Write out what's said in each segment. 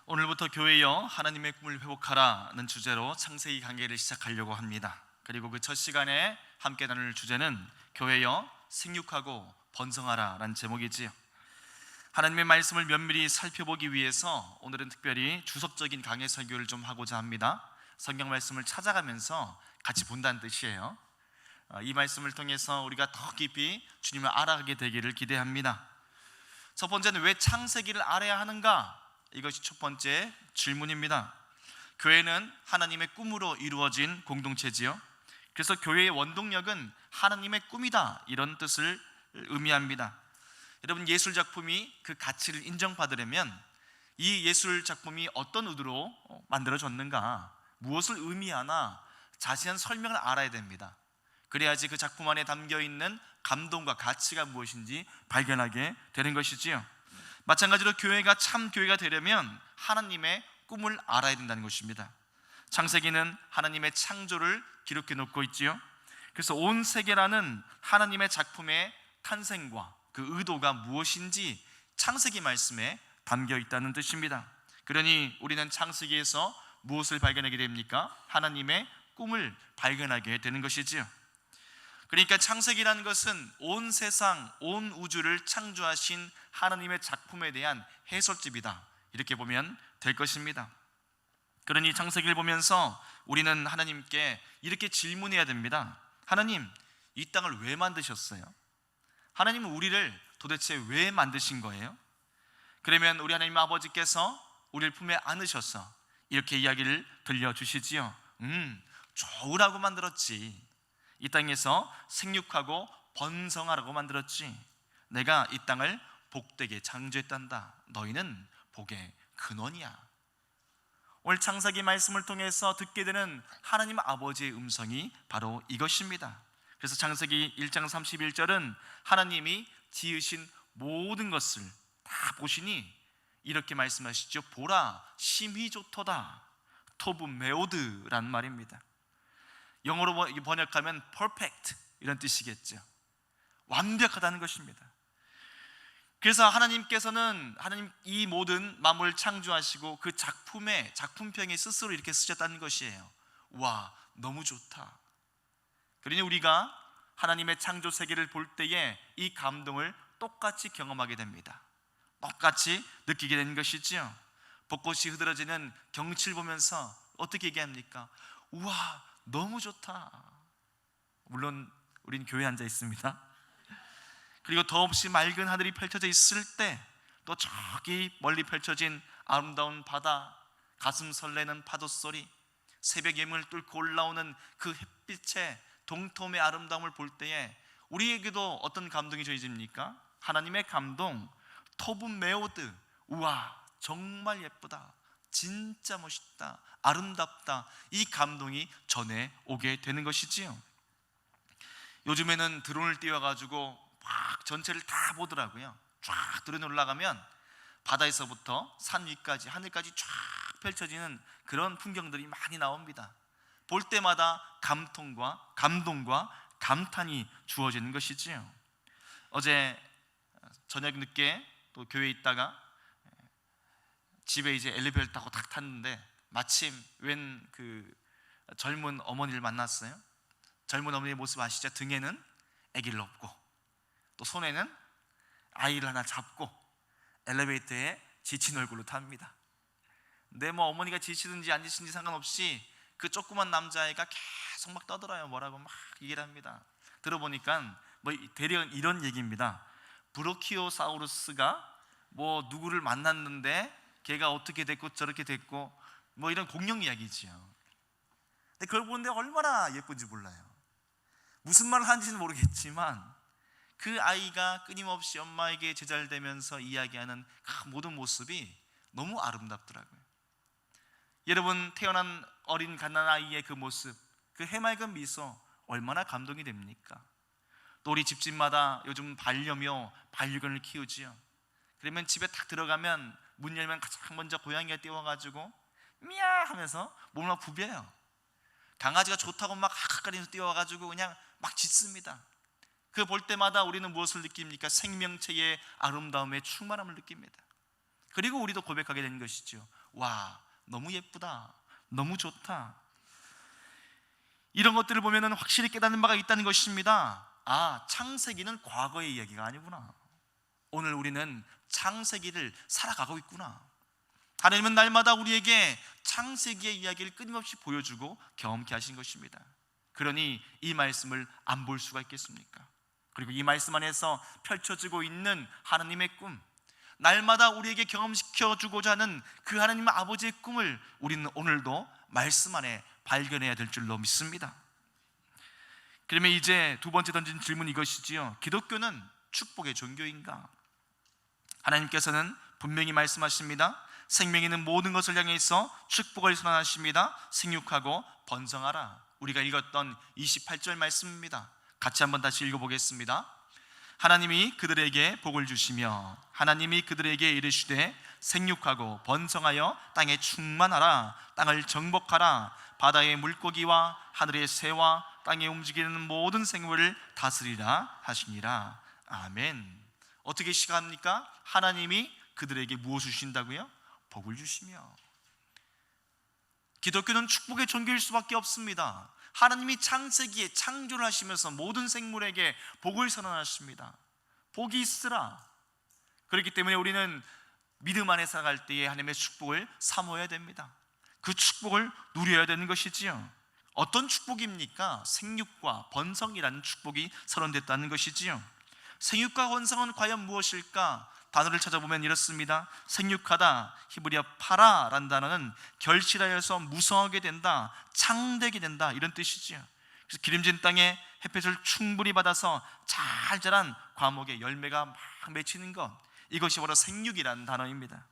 오늘부터 교회여 하나님의 꿈을 회복하라는 주제로 창세기 강해를 시작하려고 합니다. 그리고 그 첫 시간에 함께 나눌 주제는 교회여 생육하고 번성하라라는 제목이지요. 하나님의 말씀을 면밀히 살펴보기 위해서 오늘은 특별히 주석적인 강해 설교를 좀 하고자 합니다. 성경 말씀을 찾아가면서 같이 본다는 뜻이에요. 이 말씀을 통해서 우리가 더 깊이 주님을 알아가게 되기를 기대합니다. 첫 번째는 왜 창세기를 알아야 하는가? 이것이 첫 번째 질문입니다. 교회는 하나님의 꿈으로 이루어진 공동체지요. 그래서 교회의 원동력은 하나님의 꿈이다, 이런 뜻을 의미합니다. 여러분, 예술 작품이 그 가치를 인정받으려면 이 예술 작품이 어떤 의도로 만들어졌는가, 무엇을 의미하나 자세한 설명을 알아야 됩니다. 그래야지 그 작품 안에 담겨있는 감동과 가치가 무엇인지 발견하게 되는 것이지요. 마찬가지로 교회가 참 교회가 되려면 하나님의 꿈을 알아야 된다는 것입니다. 창세기는 하나님의 창조를 기록해 놓고 있지요. 그래서 온 세계라는 하나님의 작품의 탄생과 그 의도가 무엇인지 창세기 말씀에 담겨 있다는 뜻입니다. 그러니 우리는 창세기에서 무엇을 발견하게 됩니까? 하나님의 꿈을 발견하게 되는 것이지요. 그러니까 창세기라는 것은 온 세상, 온 우주를 창조하신 하나님의 작품에 대한 해설집이다, 이렇게 보면 될 것입니다. 그러니 창세기를 보면서 우리는 하나님께 이렇게 질문해야 됩니다. 하나님, 이 땅을 왜 만드셨어요? 하나님은 우리를 도대체 왜 만드신 거예요? 그러면 우리 하나님 아버지께서 우리를 품에 안으셔서 이렇게 이야기를 들려주시지요. 좋으라고 만들었지. 이 땅에서 생육하고 번성하라고 만들었지. 내가 이 땅을 복되게 창조했단다. 너희는 복의 근원이야. 오늘 창세기 말씀을 통해서 듣게 되는 하나님 아버지의 음성이 바로 이것입니다. 그래서 창세기 1장 31절은 하나님이 지으신 모든 것을 다 보시니 이렇게 말씀하시죠. 보라, 심히 좋도다. 토브 메오드라는 말입니다. 영어로 번역하면 perfect, 이런 뜻이겠죠. 완벽하다는 것입니다. 그래서 하나님께서는 이 모든 만물을 창조하시고 그 작품평에 스스로 이렇게 쓰셨다는 것이에요. 와, 너무 좋다. 그러니 우리가 하나님의 창조 세계를 볼 때에 이 감동을 똑같이 경험하게 됩니다. 똑같이 느끼게 되는 것이지요. 벚꽃이 흐드러지는 경치를 보면서 어떻게 얘기합니까? 우와, 너무 좋다. 물론 우린 교회에 앉아 있습니다. 그리고 더없이 맑은 하늘이 펼쳐져 있을 때 또 저기 멀리 펼쳐진 아름다운 바다, 가슴 설레는 파도 소리, 새벽 예문을 뚫고 올라오는 그 햇빛의 동톰의 아름다움을 볼 때에 우리에게도 어떤 감동이 전해집니까? 하나님의 감동, 토브 메오드. 우와, 정말 예쁘다, 진짜 멋있다, 아름답다, 이 감동이 전해오게 되는 것이지요. 요즘에는 드론을 띄워가지고 막 전체를 다 보더라고요. 쫙 드론이 올라가면 바다에서부터 산 위까지, 하늘까지 쫙 펼쳐지는 그런 풍경들이 많이 나옵니다. 볼 때마다 감동과 감탄이 주어지는 것이지요. 어제 저녁 늦게 또 교회에 있다가 집에 이제 엘리베이터를 타고 탁 탔는데 마침 웬 그 젊은 어머니를 만났어요. 젊은 어머니의 모습 아시죠? 등에는 아기를 업고 또 손에는 아이를 하나 잡고 엘리베이터에 지친 얼굴로 탑니다. 근데 뭐 어머니가 지치든지 안 지치든지 상관없이 그 조그만 남자아이가 계속 막 떠들어요. 뭐라고 막 얘기를 합니다. 들어보니까 뭐 대략 이런 얘기입니다. 브로키오사우루스가 뭐 누구를 만났는데 걔가 어떻게 됐고 저렇게 됐고 뭐 이런 공룡 이야기지요. 근데 그걸 보는데 얼마나 예쁜지 몰라요. 무슨 말을 하는지는 모르겠지만 그 아이가 끊임없이 엄마에게 제잘되면서 이야기하는 그 모든 모습이 너무 아름답더라고요. 여러분, 태어난 어린 갓난아이의 그 모습, 그 해맑은 미소, 얼마나 감동이 됩니까? 또 우리 집집마다 요즘 반려묘, 반려견을 키우지요. 그러면 집에 딱 들어가면 문 열면 가장 먼저 고양이가 뛰어와가지고 미야 하면서 몸을 막 부벼요. 강아지가 좋다고 막 하악거리면서 뛰어와가지고 그냥 막 짖습니다. 그 볼 때마다 우리는 무엇을 느낍니까? 생명체의 아름다움의 충만함을 느낍니다. 그리고 우리도 고백하게 되는 것이죠. 와, 너무 예쁘다, 너무 좋다. 이런 것들을 보면 확실히 깨닫는 바가 있다는 것입니다. 아, 창세기는 과거의 이야기가 아니구나. 오늘 우리는 창세기를 살아가고 있구나. 하나님은 날마다 우리에게 창세기의 이야기를 끊임없이 보여주고 경험케 하신 것입니다. 그러니 이 말씀을 안 볼 수가 있겠습니까? 그리고 이 말씀 안에서 펼쳐지고 있는 하나님의 꿈, 날마다 우리에게 경험시켜주고자 하는 그 하나님 아버지의 꿈을 우리는 오늘도 말씀 안에 발견해야 될 줄로 믿습니다. 그러면 이제 두 번째 던진 질문이 이것이지요. 기독교는 축복의 종교인가? 하나님께서는 분명히 말씀하십니다. 생명이 있는 모든 것을 향해서 축복을 선언하십니다. 생육하고 번성하라. 우리가 읽었던 28절 말씀입니다. 같이 한번 다시 읽어보겠습니다. 하나님이 그들에게 복을 주시며 하나님이 그들에게 이르시되 생육하고 번성하여 땅에 충만하라. 땅을 정복하라. 바다의 물고기와 하늘의 새와 땅에 움직이는 모든 생물을 다스리라 하시니라. 아멘. 어떻게 시작합니까? 하나님이 그들에게 무엇을 주신다고요? 복을 주시며. 기독교는 축복의 종교일 수밖에 없습니다. 하나님이 창세기에 창조를 하시면서 모든 생물에게 복을 선언하십니다. 복이 있으라. 그렇기 때문에 우리는 믿음 안에 살아갈 때에 하나님의 축복을 사모해야 됩니다. 그 축복을 누려야 되는 것이지요. 어떤 축복입니까? 생육과 번성이라는 축복이 선언됐다는 것이지요. 생육과 번성은 과연 무엇일까? 단어를 찾아보면 이렇습니다. 생육하다, 히브리어 파라라는 단어는 결실하여서 무성하게 된다, 창되게 된다, 이런 뜻이지요. 그래서 기름진 땅에 햇볕을 충분히 받아서 잘 자란 과목에 열매가 막 맺히는 것, 이것이 바로 생육이라는 단어입니다.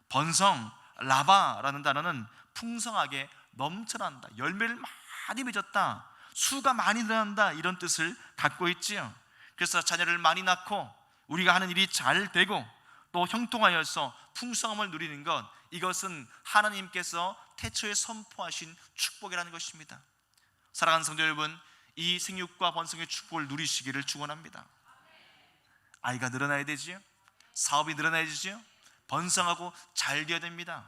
번성, 라바라는 단어는 풍성하게 넘쳐난다, 열매를 많이 맺었다, 수가 많이 늘어난다, 이런 뜻을 갖고 있지요. 그래서 자녀를 많이 낳고 우리가 하는 일이 잘 되고 또 형통하여서 풍성함을 누리는 것, 이것은 하나님께서 태초에 선포하신 축복이라는 것입니다. 사랑하는 성도 여러분, 이 생육과 번성의 축복을 누리시기를 축원합니다. 아이가 늘어나야 되지요. 사업이 늘어나야 되지요. 번성하고 잘 되어야 됩니다.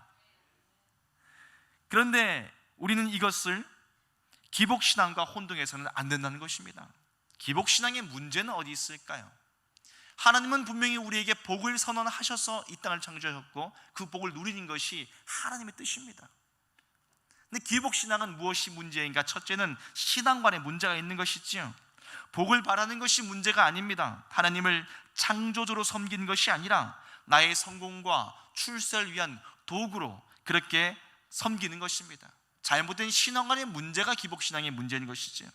그런데 우리는 이것을 기복신앙과 혼동해서는 안 된다는 것입니다. 기복신앙의 문제는 어디 있을까요? 하나님은 분명히 우리에게 복을 선언하셔서 이 땅을 창조하셨고 그 복을 누리는 것이 하나님의 뜻입니다. 근데 기복신앙은 무엇이 문제인가? 첫째는 신앙관에 문제가 있는 것이지요. 복을 바라는 것이 문제가 아닙니다. 하나님을 창조주로 섬기는 것이 아니라 나의 성공과 출세를 위한 도구로 그렇게 섬기는 것입니다. 잘못된 신앙관의 문제가 기복신앙의 문제인 것이지요.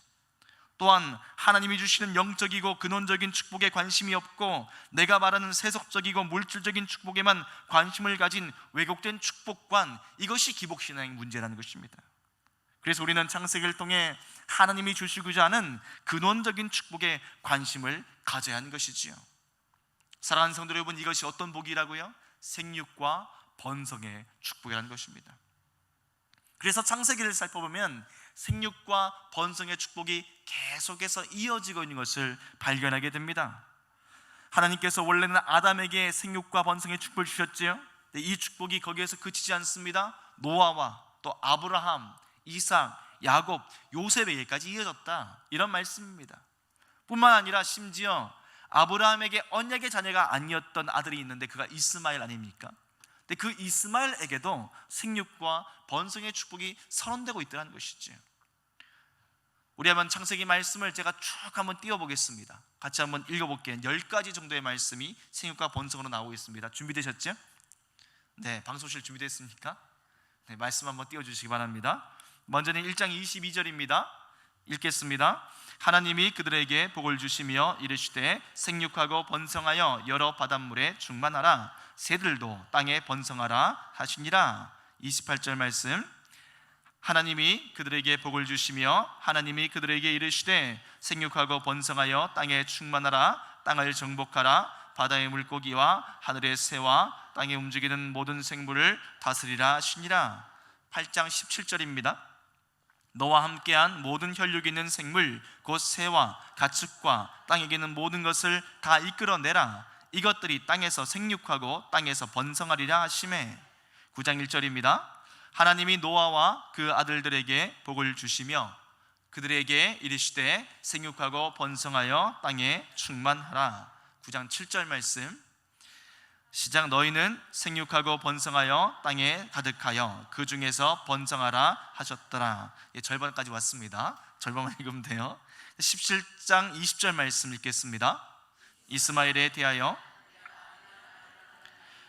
또한 하나님이 주시는 영적이고 근원적인 축복에 관심이 없고 내가 말하는 세속적이고 물질적인 축복에만 관심을 가진 왜곡된 축복관, 이것이 기복신앙의 문제라는 것입니다. 그래서 우리는 창세기를 통해 하나님이 주시고자 하는 근원적인 축복에 관심을 가져야 하는 것이지요. 사랑하는 성도 여러분, 이것이 어떤 복이라고요? 생육과 번성의 축복이라는 것입니다. 그래서 창세기를 살펴보면 생육과 번성의 축복이 계속해서 이어지고 있는 것을 발견하게 됩니다. 하나님께서 원래는 아담에게 생육과 번성의 축복을 주셨지요. 이 축복이 거기에서 그치지 않습니다. 노아와 또 아브라함, 이삭, 야곱, 요셉에게까지 이어졌다, 이런 말씀입니다. 뿐만 아니라 심지어 아브라함에게 언약의 자녀가 아니었던 아들이 있는데 그가 이스마엘 아닙니까? 근데 그 이스마엘에게도 생육과 번성의 축복이 선언되고 있다는 것이죠. 우리 한번 창세기 말씀을 제가 쭉 한번 띄워보겠습니다. 같이 한번 읽어볼게요. 10가지 정도의 말씀이 생육과 번성으로 나오고 있습니다. 준비되셨죠? 네, 방송실 준비됐습니까? 네, 말씀 한번 띄워주시기 바랍니다. 먼저는 1장 22절입니다. 읽겠습니다. 하나님이 그들에게 복을 주시며 이르시되 생육하고 번성하여 여러 바닷물에 충만하라. 새들도 땅에 번성하라 하시니라. 28절 말씀. 하나님이 그들에게 복을 주시며 하나님이 그들에게 이르시되 생육하고 번성하여 땅에 충만하라. 땅을 정복하라. 바다의 물고기와 하늘의 새와 땅에 움직이는 모든 생물을 다스리라 하시니라. 8장 17절입니다. 너와 함께한 모든 혈육 있는 생물 곧 새와 가축과 땅에 기는 모든 것을 다 이끌어내라. 이것들이 땅에서 생육하고 땅에서 번성하리라 하시매. 9장 1절입니다. 하나님이 노아와 그 아들들에게 복을 주시며 그들에게 이르시되 생육하고 번성하여 땅에 충만하라. 9장 7절 말씀 시작. 너희는 생육하고 번성하여 땅에 가득하여 그 중에서 번성하라 하셨더라. 절반까지 왔습니다. 절반만 읽으면 돼요. 17장 20절 말씀 읽겠습니다. 이스마엘에 대하여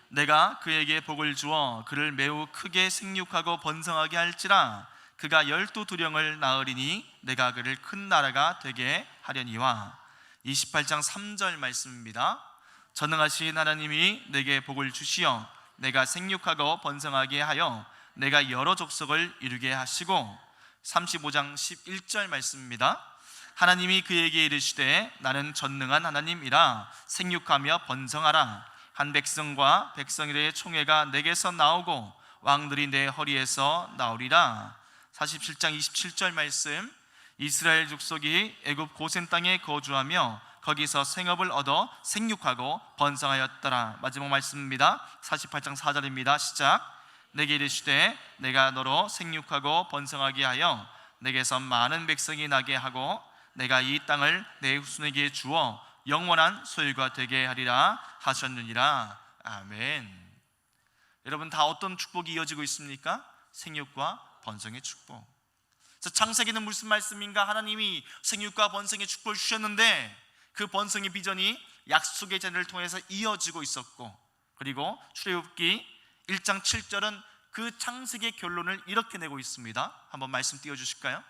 내가 그에게 복을 주어 그를 매우 크게 생육하고 번성하게 할지라. 그가 12두령을 낳으리니 내가 그를 큰 나라가 되게 하려니와. 28장 3절 말씀입니다. 전능하신 하나님이 내게 복을 주시어 내가 생육하고 번성하게 하여 내가 여러 족속을 이루게 하시고. 35장 11절 말씀입니다. 하나님이 그에게 이르시되 나는 전능한 하나님이라 생육하며 번성하라. 한 백성과 백성들의 총회가 내게서 나오고 왕들이 내 허리에서 나오리라. 47장 27절 말씀 이스라엘 족속이 애굽 고센 땅에 거주하며 거기서 생업을 얻어 생육하고 번성하였더라. 마지막 말씀입니다. 48장 4절입니다. 시작. 내게 이르시되 내가 너로 생육하고 번성하게 하여 내게서 많은 백성이 나게 하고 내가 이 땅을 내 후손에게 주어 영원한 소유가 되게 하리라 하셨느니라. 아멘. 여러분, 다 어떤 축복이 이어지고 있습니까? 생육과 번성의 축복. 그래서 창세기는 무슨 말씀인가? 하나님이 생육과 번성의 축복을 주셨는데 그 번성의 비전이 약속의 자녀를 통해서 이어지고 있었고, 그리고 출애굽기 1장 7절은 그 창세기의 결론을 이렇게 내고 있습니다. 한번 말씀 띄워주실까요?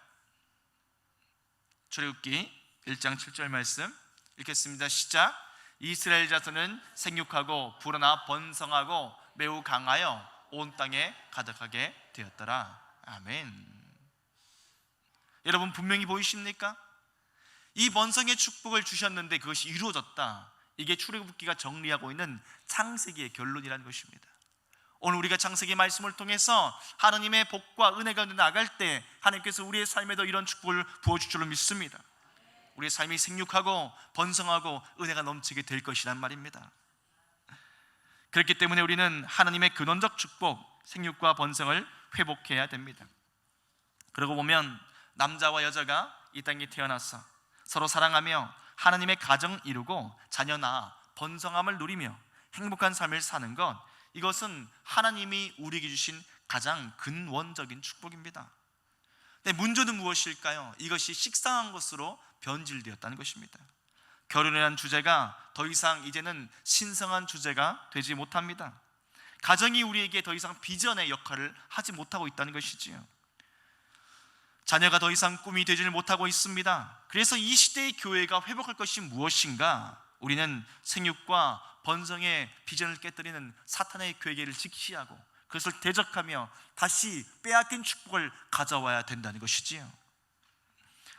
출애굽기 1장 7절 말씀 읽겠습니다. 시작. 이스라엘 자손은 생육하고 불어나 번성하고 매우 강하여 온 땅에 가득하게 되었더라. 아멘. 여러분, 분명히 보이십니까? 이 번성의 축복을 주셨는데 그것이 이루어졌다. 이게 출애굽기가 정리하고 있는 창세기의 결론이라는 것입니다. 오늘 우리가 창세기 말씀을 통해서 하나님의 복과 은혜가 나아갈 때 하나님께서 우리의 삶에도 이런 축복을 부어줄 줄로 믿습니다. 우리의 삶이 생육하고 번성하고 은혜가 넘치게 될 것이란 말입니다. 그렇기 때문에 우리는 하나님의 근원적 축복, 생육과 번성을 회복해야 됩니다. 그러고 보면 남자와 여자가 이 땅에 태어나서 서로 사랑하며 하나님의 가정 이루고 자녀 낳아 번성함을 누리며 행복한 삶을 사는 것, 이것은 하나님이 우리에게 주신 가장 근원적인 축복입니다. 근데 문제는 무엇일까요? 이것이 식상한 것으로 변질되었다는 것입니다. 결혼이라는 주제가 더 이상 이제는 신성한 주제가 되지 못합니다. 가정이 우리에게 더 이상 비전의 역할을 하지 못하고 있다는 것이지요. 자녀가 더 이상 꿈이 되지를 못하고 있습니다. 그래서 이 시대의 교회가 회복할 것이 무엇인가? 우리는 생육과 번성의 비전을 깨뜨리는 사탄의 괴계를 직시하고 그것을 대적하며 다시 빼앗긴 축복을 가져와야 된다는 것이지요.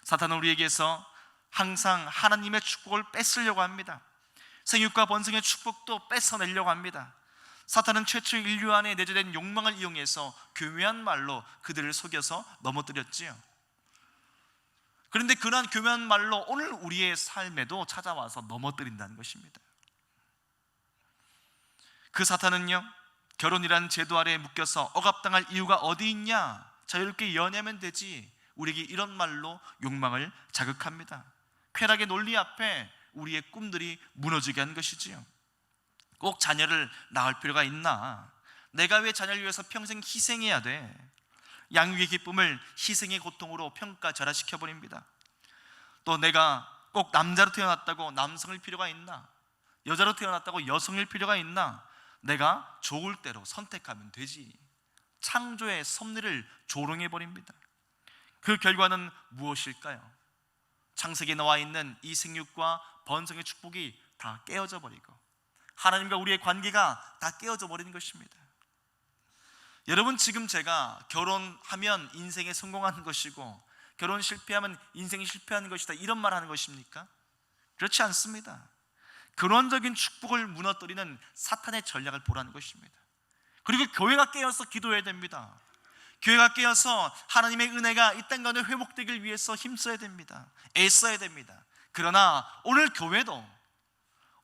사탄은 우리에게서 항상 하나님의 축복을 뺏으려고 합니다. 생육과 번성의 축복도 뺏어내려고 합니다. 사탄은 최초 인류 안에 내재된 욕망을 이용해서 교묘한 말로 그들을 속여서 넘어뜨렸지요. 그런데 그러한 교묘한 말로 오늘 우리의 삶에도 찾아와서 넘어뜨린다는 것입니다. 그 사탄은요, 결혼이라는 제도 아래에 묶여서 억압당할 이유가 어디 있냐, 자유롭게 연애하면 되지, 우리에게 이런 말로 욕망을 자극합니다. 쾌락의 논리 앞에 우리의 꿈들이 무너지게 하는 것이지요. 꼭 자녀를 낳을 필요가 있나? 내가 왜 자녀를 위해서 평생 희생해야 돼? 양육의 기쁨을 희생의 고통으로 평가절하시켜버립니다. 또 내가 꼭 남자로 태어났다고 남성일 필요가 있나? 여자로 태어났다고 여성일 필요가 있나? 내가 좋을 대로 선택하면 되지. 창조의 섭리를 조롱해버립니다. 그 결과는 무엇일까요? 창세기에 나와 있는 이 생육과 번성의 축복이 다 깨어져 버리고 하나님과 우리의 관계가 다 깨어져 버리는 것입니다. 여러분, 지금 제가 결혼하면 인생에 성공하는 것이고 결혼 실패하면 인생이 실패하는 것이다, 이런 말 하는 것입니까? 그렇지 않습니다. 근원적인 축복을 무너뜨리는 사탄의 전략을 보라는 것입니다. 그리고 교회가 깨어서 기도해야 됩니다. 교회가 깨어서 하나님의 은혜가 이 땅 가운데 회복되길 위해서 힘써야 됩니다. 애써야 됩니다. 그러나 오늘 교회도,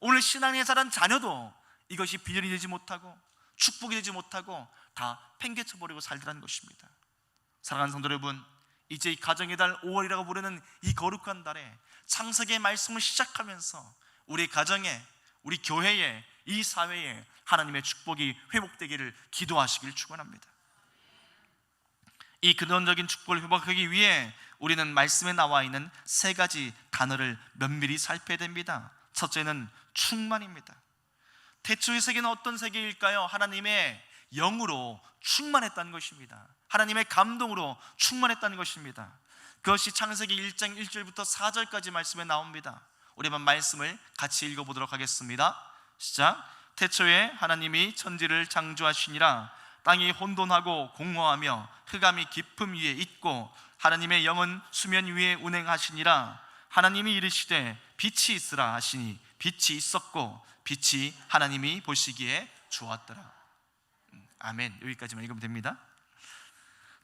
오늘 신앙에 자란 자녀도 이것이 비전이 되지 못하고 축복이 되지 못하고 다 팽개쳐버리고 살더라는 것입니다. 사랑하는 성도 여러분, 이제 이 가정의 달 5월이라고 부르는 이 거룩한 달에 창세기의 말씀을 시작하면서 우리 가정에, 우리 교회에, 이 사회에 하나님의 축복이 회복되기를 기도하시길 축원합니다. 이 근원적인 축복을 회복하기 위해 우리는 말씀에 나와 있는 세 가지 단어를 면밀히 살펴야 됩니다. 첫째는 충만입니다. 태초의 세계는 어떤 세계일까요? 하나님의 영으로 충만했다는 것입니다. 하나님의 감동으로 충만했다는 것입니다. 그것이 창세기 1장 1절부터 4절까지 말씀에 나옵니다. 우리 한번 말씀을 같이 읽어보도록 하겠습니다. 시작. 태초에 하나님이 천지를 창조하시니라. 땅이 혼돈하고 공허하며 흑암이 깊음 위에 있고 하나님의 영은 수면 위에 운행하시니라. 하나님이 이르시되 빛이 있으라 하시니 빛이 있었고 빛이 하나님이 보시기에 좋았더라. 아멘. 여기까지만 읽으면 됩니다.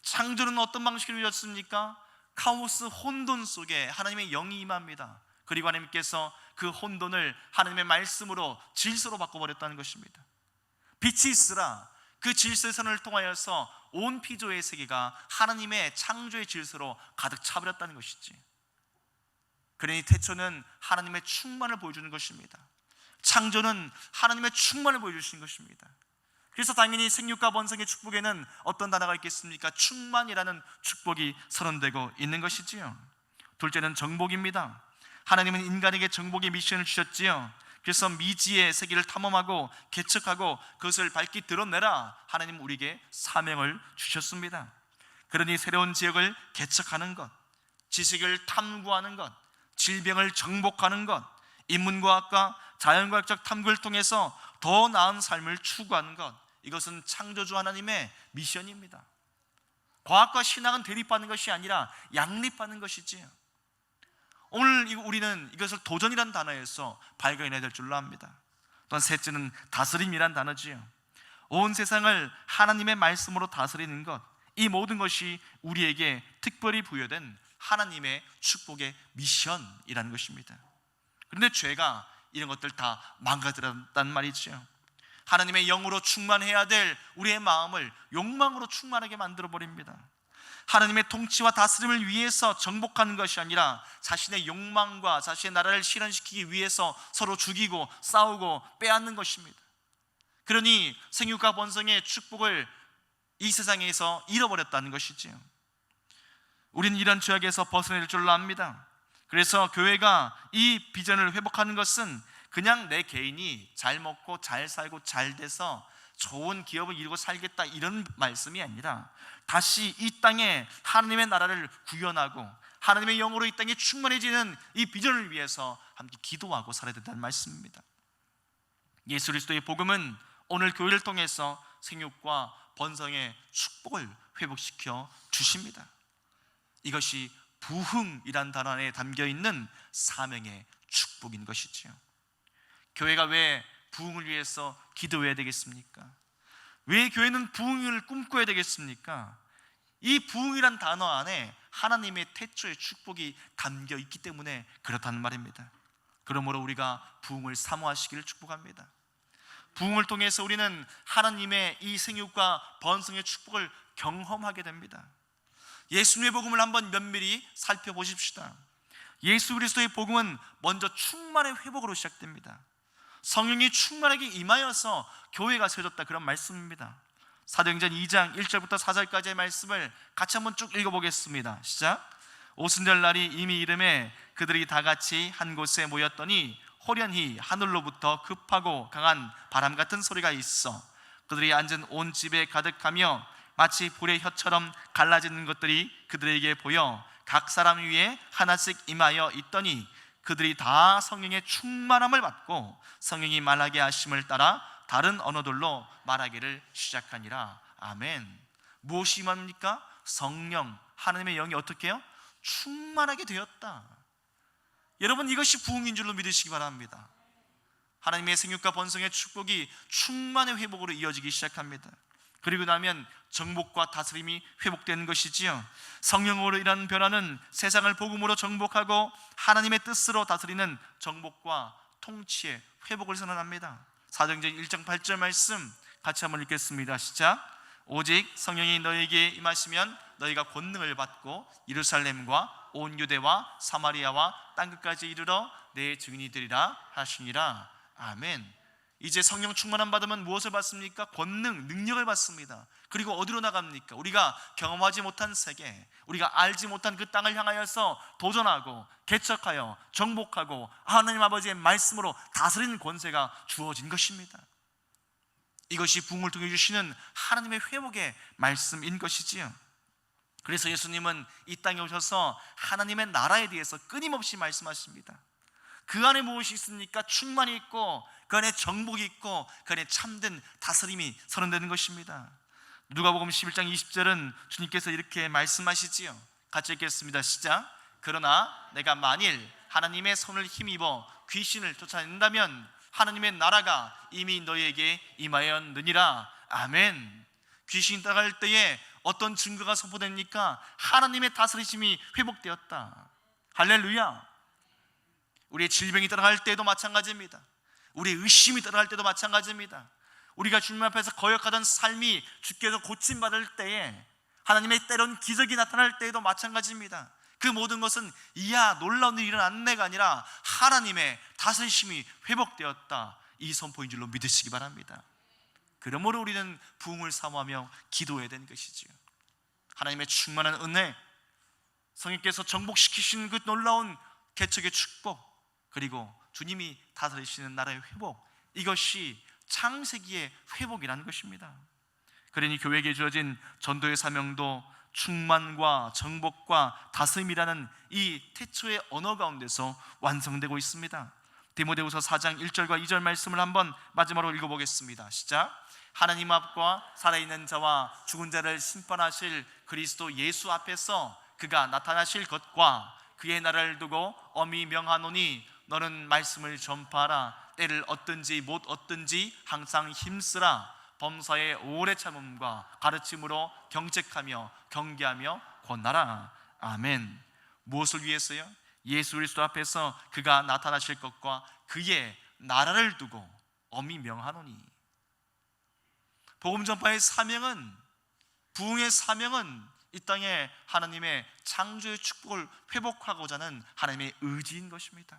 창조는 어떤 방식으로 이루어졌습니까? 카오스 혼돈 속에 하나님의 영이 임합니다. 그리고 하나님께서 그 혼돈을 하나님의 말씀으로 질서로 바꿔버렸다는 것입니다. 빛이 있으라. 그 질서의 선을 통하여서 온 피조의 세계가 하나님의 창조의 질서로 가득 차버렸다는 것이지. 그러니 태초는 하나님의 충만을 보여주는 것입니다. 창조는 하나님의 충만을 보여주신 것입니다. 그래서 당연히 생육과 번성의 축복에는 어떤 단어가 있겠습니까? 충만이라는 축복이 선언되고 있는 것이지요. 둘째는 정복입니다. 하나님은 인간에게 정복의 미션을 주셨지요. 그래서 미지의 세계를 탐험하고 개척하고 그것을 밝히 드러내라, 하나님은 우리에게 사명을 주셨습니다. 그러니 새로운 지역을 개척하는 것, 지식을 탐구하는 것, 질병을 정복하는 것, 인문과학과 자연과학적 탐구를 통해서 더 나은 삶을 추구하는 것, 이것은 창조주 하나님의 미션입니다. 과학과 신앙은 대립하는 것이 아니라 양립하는 것이지요. 오늘 우리는 이것을 도전이라는 단어에서 발견해야 될 줄로 압니다. 또한 셋째는 다스림이란 단어지요. 온 세상을 하나님의 말씀으로 다스리는 것, 이 모든 것이 우리에게 특별히 부여된 하나님의 축복의 미션이라는 것입니다. 그런데 죄가 이런 것들 다 망가뜨렸단 말이죠. 하나님의 영으로 충만해야 될 우리의 마음을 욕망으로 충만하게 만들어버립니다. 하나님의 통치와 다스림을 위해서 정복하는 것이 아니라 자신의 욕망과 자신의 나라를 실현시키기 위해서 서로 죽이고 싸우고 빼앗는 것입니다. 그러니 생육과 번성의 축복을 이 세상에서 잃어버렸다는 것이지요. 우리는 이런 죄악에서 벗어날 줄로 압니다. 그래서 교회가 이 비전을 회복하는 것은 그냥 내 개인이 잘 먹고 잘 살고 잘 돼서 좋은 기업을 이루고 살겠다, 이런 말씀이 아니라 다시 이 땅에 하나님의 나라를 구현하고 하나님의 영으로 이 땅에 충만해지는 이 비전을 위해서 함께 기도하고 살아야 된다는 말씀입니다. 예수 그리스도의 복음은 오늘 교회를 통해서 생육과 번성의 축복을 회복시켜 주십니다. 이것이 부흥이란 단어 안에 담겨있는 사명의 축복인 것이지요. 교회가 왜 부흥을 위해서 기도해야 되겠습니까? 왜 교회는 부흥을 꿈꿔야 되겠습니까? 이 부흥이란 단어 안에 하나님의 태초의 축복이 담겨 있기 때문에 그렇다는 말입니다. 그러므로 우리가 부흥을 사모하시기를 축복합니다. 부흥을 통해서 우리는 하나님의 이 생육과 번성의 축복을 경험하게 됩니다. 예수님의 복음을 한번 면밀히 살펴보십시다. 예수 그리스도의 복음은 먼저 충만의 회복으로 시작됩니다. 성령이 충만하게 임하여서 교회가 세워졌다, 그런 말씀입니다. 사도행전 2장 1절부터 4절까지의 말씀을 같이 한번 쭉 읽어보겠습니다. 시작. 오순절 날이 이미 이름에 그들이 다 같이 한 곳에 모였더니 호련히 하늘로부터 급하고 강한 바람 같은 소리가 있어 그들이 앉은 온 집에 가득하며 마치 불의 혀처럼 갈라지는 것들이 그들에게 보여 각 사람 위에 하나씩 임하여 있더니 그들이 다 성령의 충만함을 받고 성령이 말하게 하심을 따라 다른 언어들로 말하기를 시작하니라. 아멘. 무엇이 임합니까? 성령, 하나님의 영이 어떻게 해요? 충만하게 되었다. 여러분, 이것이 부흥인 줄로 믿으시기 바랍니다. 하나님의 생육과 번성의 축복이 충만의 회복으로 이어지기 시작합니다. 그리고 나면 정복과 다스림이 회복되는 것이지요. 성령으로 일하는 변화는 세상을 복음으로 정복하고 하나님의 뜻으로 다스리는 정복과 통치의 회복을 선언합니다. 사도행전 1장 8절 말씀 같이 한번 읽겠습니다. 시작. 오직 성령이 너에게 임하시면 너희가 권능을 받고 예루살렘과 온 유대와 사마리아와 땅끝까지 이르러 내 증인이 되리라 하시니라. 아멘. 이제 성령 충만함 받으면 무엇을 받습니까? 권능, 능력을 받습니다. 그리고 어디로 나갑니까? 우리가 경험하지 못한 세계, 우리가 알지 못한 그 땅을 향하여서 도전하고 개척하여 정복하고 하나님 아버지의 말씀으로 다스리는 권세가 주어진 것입니다. 이것이 부흥을 통해 주시는 하나님의 회복의 말씀인 것이지요. 그래서 예수님은 이 땅에 오셔서 하나님의 나라에 대해서 끊임없이 말씀하십니다. 그 안에 무엇이 있습니까? 충만이 있고 그 안에 정복이 있고 그 안에 참된 다스림이 선언되는 것입니다. 누가복음 11장 20절은 주님께서 이렇게 말씀하시지요. 같이 읽겠습니다. 시작. 그러나 내가 만일 하나님의 손을 힘입어 귀신을 쫓아낸다면 하나님의 나라가 이미 너희에게 임하였느니라. 아멘. 귀신이 따라갈 때에 어떤 증거가 선포됩니까? 하나님의 다스리심이 회복되었다. 할렐루야. 우리의 질병이 따라갈 때도 마찬가지입니다. 우리의 의심이 따라갈 때도 마찬가지입니다. 우리가 주님 앞에서 거역하던 삶이 주께서 고침받을 때에, 하나님의 때론 기적이 나타날 때에도 마찬가지입니다. 그 모든 것은 이야 놀라운 일이 일어난 내가 아니라 하나님의 다스리심이 회복되었다, 이 선포인 줄로 믿으시기 바랍니다. 그러므로 우리는 부흥을 사모하며 기도해야 되는 것이지요. 하나님의 충만한 은혜, 성령께서 정복시키신 그 놀라운 개척의 축복, 그리고 주님이 다스리시는 나라의 회복, 이것이 창세기의 회복이라는 것입니다. 그러니 교회에게 주어진 전도의 사명도 충만과 정복과 다스림이라는 이 태초의 언어 가운데서 완성되고 있습니다. 디모데후서 4장 1절과 2절 말씀을 한번 마지막으로 읽어보겠습니다. 시작. 하나님 앞과 살아있는 자와 죽은 자를 심판하실 그리스도 예수 앞에서 그가 나타나실 것과 그의 나라를 두고 엄히 명하노니 너는 말씀을 전파하라. 때를 얻든지 못 얻든지 항상 힘쓰라. 범사의 오래 참음과 가르침으로 경책하며 경계하며 권하라. 아멘. 무엇을 위해서요? 예수 그리스도 앞에서 그가 나타나실 것과 그의 나라를 두고 엄히 명하노니. 복음 전파의 사명은, 부흥의 사명은 이 땅에 하나님의 창조의 축복을 회복하고자 하는 하나님의 의지인 것입니다.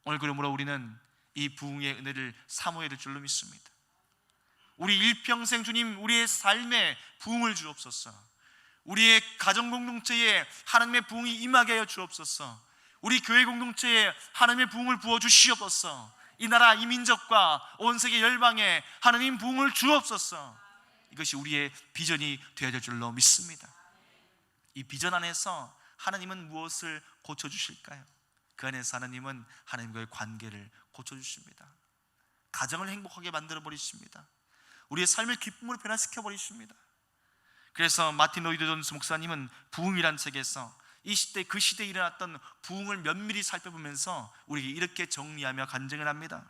오늘 그러므로 우리는 이 부흥의 은혜를 사모해야 될 줄로 믿습니다. 우리 일평생 주님, 우리의 삶에 부흥을 주옵소서. 우리의 가정 공동체에 하나님의 부흥이 임하게 하여 주옵소서. 우리 교회 공동체에 하나님의 부흥을 부어 주시옵소서. 이 나라 이 민족과 온 세계 열방에 하나님 부흥을 주옵소서. 이것이 우리의 비전이 되어야 될 줄로 믿습니다. 이 비전 안에서 하나님은 무엇을 고쳐주실까요? 그 안에서 하나님은 하나님과의 관계를 고쳐주십니다. 가정을 행복하게 만들어버리십니다. 우리의 삶을 기쁨으로 변화시켜버리십니다. 그래서 마틴 로이드 존스 목사님은 부흥이란 책에서 이 시대, 그 시대에 일어났던 부흥을 면밀히 살펴보면서 우리에게 이렇게 정리하며 간증을 합니다.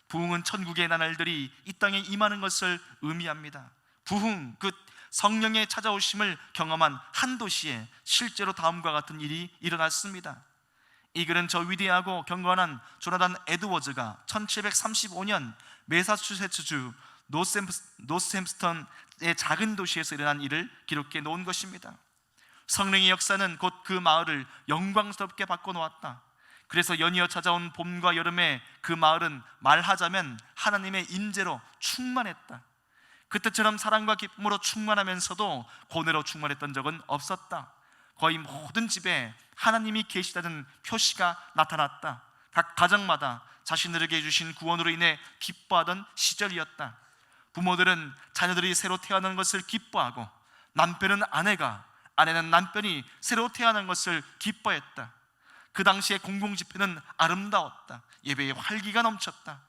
부흥은 천국의 나날들이 이 땅에 임하는 것을 의미합니다. 부흥, 그 성령의 찾아오심을 경험한 한 도시에 실제로 다음과 같은 일이 일어났습니다. 이 글은 저 위대하고 경건한 조나단 에드워즈가 1735년 매사추세츠주 노스햄스턴의 작은 도시에서 일어난 일을 기록해 놓은 것입니다. 성령의 역사는 곧 그 마을을 영광스럽게 바꿔놓았다. 그래서 연이어 찾아온 봄과 여름에 그 마을은 말하자면 하나님의 임재로 충만했다. 그때처럼 사랑과 기쁨으로 충만하면서도 고뇌로 충만했던 적은 없었다. 거의 모든 집에 하나님이 계시다는 표시가 나타났다. 각 가정마다 자신들에게 주신 구원으로 인해 기뻐하던 시절이었다. 부모들은 자녀들이 새로 태어나는 것을 기뻐하고, 남편은 아내가, 아내는 남편이 새로 태어난 것을 기뻐했다. 그 당시의 공공집회는 아름다웠다. 예배에 활기가 넘쳤다.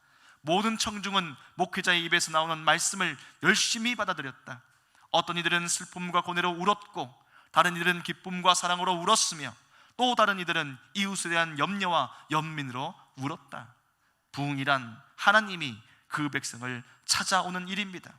모든 청중은 목회자의 입에서 나오는 말씀을 열심히 받아들였다. 어떤 이들은 슬픔과 고뇌로 울었고, 다른 이들은 기쁨과 사랑으로 울었으며, 또 다른 이들은 이웃에 대한 염려와 연민으로 울었다. 부흥이란 하나님이 그 백성을 찾아오는 일입니다.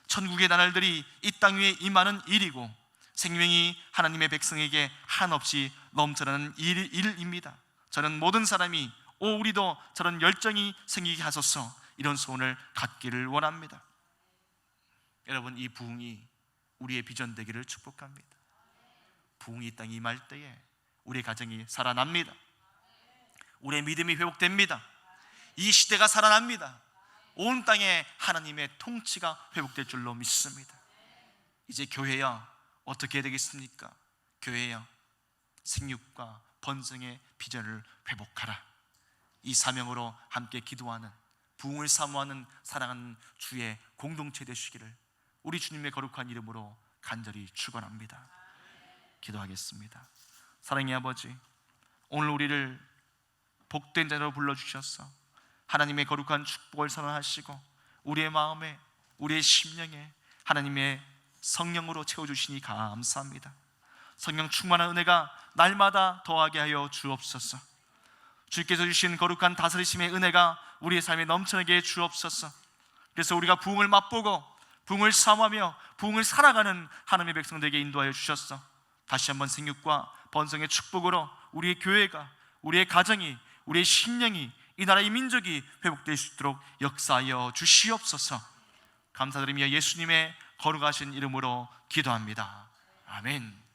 천국의 나날들이 이 땅 위에 임하는 일이고, 생명이 하나님의 백성에게 한없이 넘쳐나는 일입니다. 저는 모든 사람이 우리도 저런 열정이 생기게 하소서, 이런 소원을 갖기를 원합니다. 여러분, 이 부흥이 우리의 비전 되기를 축복합니다. 부흥이 이 땅에 임할 때에 우리의 가정이 살아납니다. 우리의 믿음이 회복됩니다. 이 시대가 살아납니다. 온 땅에 하나님의 통치가 회복될 줄로 믿습니다. 이제 교회야 어떻게 해야 되겠습니까? 교회야 생육과 번성의 비전을 회복하라. 이 사명으로 함께 기도하는, 부흥을 사모하는 사랑하는 주의 공동체 되시기를 우리 주님의 거룩한 이름으로 간절히 축원합니다. 기도하겠습니다. 사랑의 아버지, 오늘 우리를 복된 자로 불러주셔서 하나님의 거룩한 축복을 선언하시고 우리의 마음에, 우리의 심령에 하나님의 성령으로 채워주시니 감사합니다. 성령 충만한 은혜가 날마다 더하게 하여 주옵소서. 주께서 주신 거룩한 다스리심의 은혜가 우리의 삶에 넘쳐나게 해 주옵소서. 그래서 우리가 부흥을 맛보고 부흥을 사모하며 부흥을 살아가는 하나님의 백성들에게 인도하여 주셨어. 다시 한번 생육과 번성의 축복으로 우리의 교회가, 우리의 가정이, 우리의 심령이, 이 나라의 민족이 회복될 수 있도록 역사하여 주시옵소서. 감사드리며 예수님의 거룩하신 이름으로 기도합니다. 아멘.